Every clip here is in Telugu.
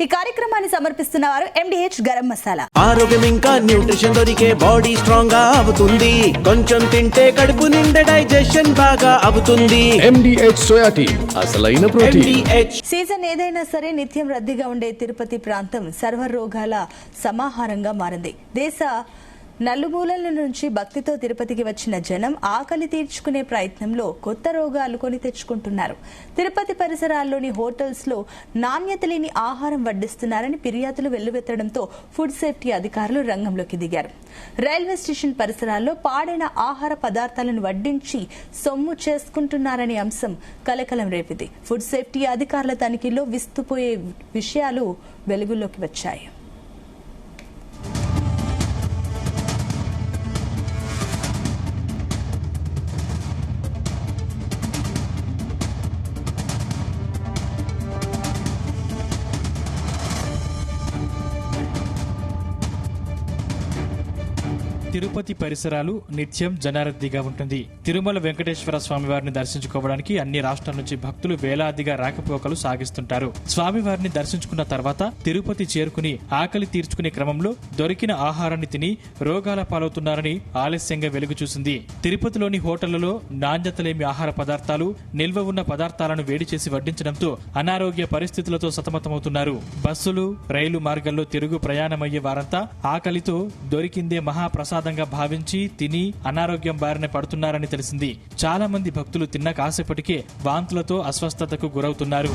ఈ కార్యక్రమాన్ని సమర్పిస్తున్నవారు MDH గరం మసాలా. ఆరోగ్యం ఇంకా న్యూట్రిషన్ దొరికే బాడీ స్ట్రాంగ్ గా అవుతుంది. కొంచెం తింటే కడుపు నిండా డైజెషన్ బాగా అవుతుంది. MDH సోయా టీ అసలైన ప్రోటీన్. సీజన్ ఏదైనా సరే నిత్యం రద్దీగా ఉండే తిరుపతి ప్రాంతం సర్వ రోగాల సమాహారంగా మారింది. దేశ నలుమూలల నుంచి భక్తితో తిరుపతికి వచ్చిన జనం ఆకలి తీర్చుకునే ప్రయత్నంలో కొత్త రోగాలు కొని తెచ్చుకుంటున్నారు. తిరుపతి పరిసరాల్లోని హోటల్స్ లో నాణ్యత లేని ఆహారం వడ్డిస్తున్నారని ఫిర్యాదులు వెల్లువెత్తడంతో ఫుడ్ సేఫ్టీ అధికారులు రంగంలోకి దిగారు. రైల్వే స్టేషన్ పరిసరాల్లో పాడైన ఆహార పదార్థాలను వడ్డించి సొమ్ము చేసుకుంటున్నారనే అంశం కలకలం రేపింది. ఫుడ్ సేఫ్టీ అధికారుల తనిఖీలో విస్తుపోయే విషయాలు వెలుగులోకి వచ్చాయి. తిరుపతి పరిసరాలు నిత్యం జనారద్దీగా ఉంటుంది. తిరుమల వెంకటేశ్వర స్వామివారిని దర్శించుకోవడానికి అన్ని రాష్ట్రాల నుంచి భక్తులు వేలాదిగా రాకపోకలు సాగిస్తుంటారు. స్వామివారిని దర్శించుకున్న తర్వాత తిరుపతి చేరుకుని ఆకలి తీర్చుకునే క్రమంలో దొరికిన ఆహారాన్ని తిని రోగాల పాలవుతున్నారని ఆలస్యంగా వెలుగు చూసింది. తిరుపతిలోని హోటళ్లలో నాణ్యతలేమి ఆహార పదార్థాలు, నిల్వ ఉన్న పదార్థాలను వేడి చేసి వడ్డించడంతో అనారోగ్య పరిస్థితులతో సతమతమవుతున్నారు. బస్సులు, రైలు మార్గాల్లో తిరుగు ప్రయాణమయ్యే వారంతా ఆకలితో దొరికిందే మహాప్రసాదం భావించి తిని అనారోగ్యం బారిన పడుతున్నారని తెలిసింది. చాలా మంది భక్తులు తిన్న కాసేపటికే వాంతులతో అస్వస్థతకు గురవుతున్నారు.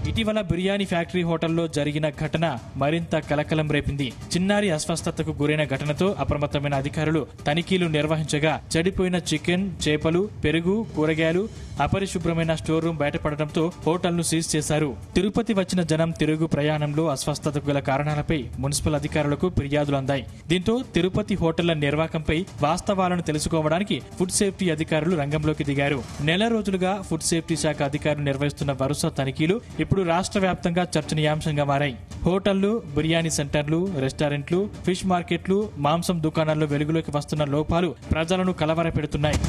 ఇటీవల బిర్యానీ ఫ్యాక్టరీ హోటల్లో జరిగిన ఘటన మరింత కలకలం రేపింది. చిన్నారి అస్వస్థతకు గురైన ఘటనతో అప్రమత్తమైన అధికారులు తనిఖీలు నిర్వహించగా చెడిపోయిన చికెన్, చేపలు, పెరుగు, కూరగాయలు, అపరిశుభ్రమైన స్టోర్ రూమ్ బయటపడడంతో హోటల్ను సీజ్ చేశారు. తిరుపతి వచ్చిన జనం తిరుగు ప్రయాణంలో అస్వస్థతకు గల కారణాలపై మున్సిపల్ అధికారులకు ఫిర్యాదులు అందాయి. దీంతో తిరుపతి హోటళ్ల నిర్వాహకంపై వాస్తవాలను తెలుసుకోవడానికి ఫుడ్ సేఫ్టీ అధికారులు రంగంలోకి దిగారు. నెల రోజులుగా ఫుడ్ సేఫ్టీ శాఖ అధికారులు నిర్వహిస్తున్న వరుస తనిఖీలు ఇప్పుడు రాష్ట్ర వ్యాప్తంగా చర్చనీయాంశంగా మారాయి. హోటళ్లు, బిర్యానీ సెంటర్లు, రెస్టారెంట్లు, ఫిష్ మార్కెట్లు, మాంసం దుకాణాల్లో వెలుగులోకి వస్తున్న లోపాలు ప్రజలను కలవరపెడుతున్నాయి.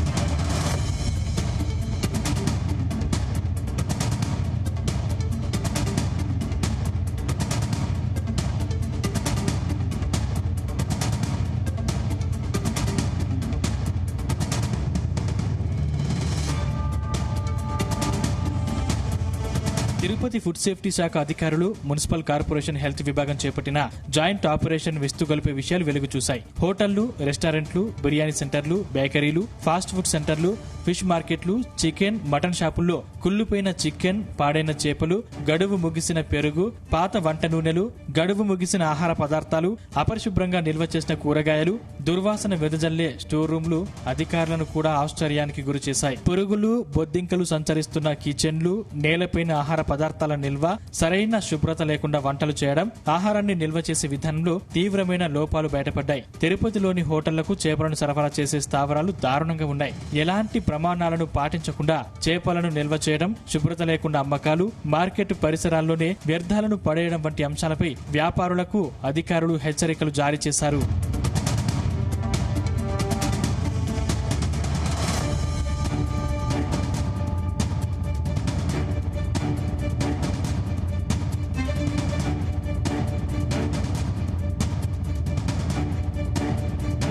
తిరుపతి ఫుడ్ సేఫ్టీ శాఖ అధికారులు, మున్సిపల్ కార్పొరేషన్ హెల్త్ విభాగం చేపట్టిన జాయింట్ ఆపరేషన్ విస్తుగొలిపే విషయాలు వెలుగు చూశాయి. హోటళ్లు, రెస్టారెంట్లు, బిర్యానీ సెంటర్లు, బేకరీలు, ఫాస్ట్ ఫుడ్ సెంటర్లు, ఫిష్ మార్కెట్లు, చికెన్, మటన్ షాపుల్లో కుళ్లిపోయిన చికెన్, పాడైన చేపలు, గడువు ముగిసిన పెరుగు, పాత వంట నూనెలు, గడువు ముగిసిన ఆహార పదార్థాలు, అపరిశుభ్రంగా నిల్వ చేసిన కూరగాయలు, దుర్వాసన వెదజల్లే స్టోర్ రూమ్లు అధికారులను కూడా ఆశ్చర్యానికి గురి చేశాయి. పురుగులు, బొద్దింకలు సంచరిస్తున్న కిచెన్లు, నేలపైన ఆహార పదార్థాల నిల్వ, సరైన శుభ్రత లేకుండా వంటలు చేయడం, ఆహారాన్ని నిల్వ చేసే విధానంలో తీవ్రమైన లోపాలు బయటపడ్డాయి. తిరుపతిలోని హోటళ్లకు చేపలను సరఫరా చేసే స్థావరాలు దారుణంగా ఉన్నాయి. ఎలాంటి ప్రమాణాలను పాటించకుండా చేపలను నిల్వ చేయడం, శుభ్రత లేకుండా అమ్మకాలు, మార్కెట్ పరిసరాల్లోనే వ్యర్థాలను పడేయడం వంటి అంశాలపై వ్యాపారులకు అధికారులు హెచ్చరికలు జారీ చేశారు.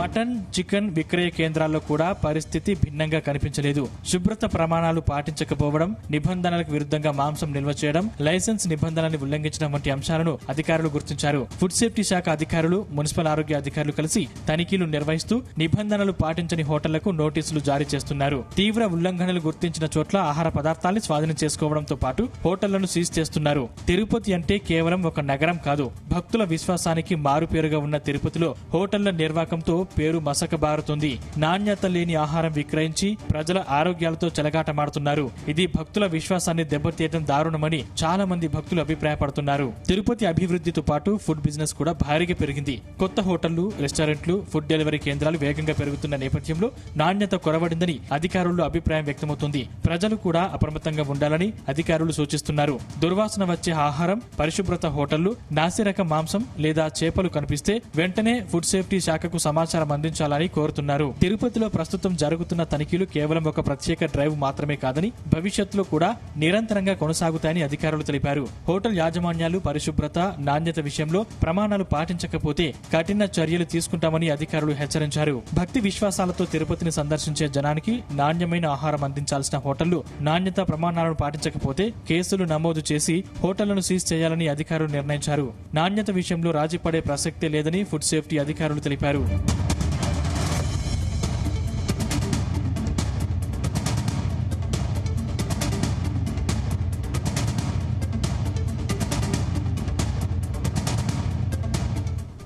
మటన్, చికెన్ విక్రయ కేంద్రాల్లో కూడా పరిస్థితి భిన్నంగా కనిపించలేదు. శుభ్రత ప్రమాణాలు పాటించకపోవడం, నిబంధనలకు విరుద్ధంగా మాంసం నిల్వ చేయడం, లైసెన్స్ నిబంధనలను ఉల్లంఘించడం వంటి అంశాలను అధికారులు గుర్తించారు. ఫుడ్ సేఫ్టీ శాఖ అధికారులు, మున్సిపల్ ఆరోగ్య అధికారులు కలిసి తనిఖీలు నిర్వహిస్తూ నిబంధనలు పాటించని హోటళ్లకు నోటీసులు జారీ చేస్తున్నారు. తీవ్ర ఉల్లంఘనలు గుర్తించిన చోట్ల ఆహార పదార్థాన్ని స్వాధీనం చేసుకోవడంతో పాటు హోటళ్లను సీజ్ చేస్తున్నారు. తిరుపతి అంటే కేవలం ఒక నగరం కాదు. భక్తుల విశ్వాసానికి మారుపేరుగా ఉన్న తిరుపతిలో హోటళ్ల నిర్వాకంతో పేరు పేరు మసకబారుతుంది. నాణ్యత లేని ఆహారం విక్రయించి ప్రజల ఆరోగ్యాలతో చెలగాటమాడుతున్నారు. ఇది భక్తుల విశ్వాసాన్ని దెబ్బతీయడం దారుణమని చాలా మంది భక్తులు అభిప్రాయపడుతున్నారు. తిరుపతి అభివృద్ధితో పాటు ఫుడ్ బిజినెస్ కూడా భారీగా పెరిగింది. కొత్త హోటళ్లు, రెస్టారెంట్లు, ఫుడ్ డెలివరీ కేంద్రాలు వేగంగా పెరుగుతున్న నేపథ్యంలో నాణ్యత కొరవడిందని అధికారుల్లో అభిప్రాయం వ్యక్తమవుతుంది. ప్రజలు కూడా అప్రమత్తంగా ఉండాలని అధికారులు సూచిస్తున్నారు. దుర్వాసన వచ్చే ఆహారం, పరిశుభ్రత హోటళ్లు, నాసిరకం మాంసం లేదా చేపలు కనిపిస్తే వెంటనే ఫుడ్ సేఫ్టీ శాఖకు సమాచారం అందించాలని కోరుతున్నారు. తిరుపతిలో ప్రస్తుతం జరుగుతున్న తనిఖీలు కేవలం ఒక ప్రత్యేక డ్రైవ్ మాత్రమే కాదని భవిష్యత్తులో కూడా నిరంతరంగా కొనసాగుతాయని అధికారులు తెలిపారు. హోటల్ యాజమాన్యాలు పరిశుభ్రత, నాణ్యత విషయంలో ప్రమాణాలు పాటించకపోతే కఠిన చర్యలు తీసుకుంటామని అధికారులు హెచ్చరించారు. భక్తి విశ్వాసాలతో తిరుపతిని సందర్శించే జనానికి నాణ్యమైన ఆహారం అందించాల్సిన హోటళ్లు నాణ్యత ప్రమాణాలను పాటించకపోతే కేసులు నమోదు చేసి హోటళ్లను సీజ్ చేయాలని అధికారులు నిర్ణయించారు. నాణ్యత విషయంలో రాజీ పడే ప్రసక్తే లేదని ఫుడ్ సేఫ్టీ అధికారులు తెలిపారు.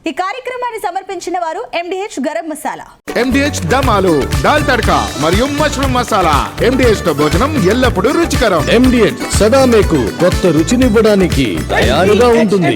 ఈ కార్యక్రమాన్ని సమర్పించిన వారు MDH గరం మసాలా, MDH దమాలు, దాల్ తడకా మరియు మష్రూమ్ మసాలా. MDH తో భోజనం ఎల్లప్పుడూ రుచికరం. MDH సదా మీకు కొత్త రుచినివ్వడానికి తయారుగా ఉంటుంది.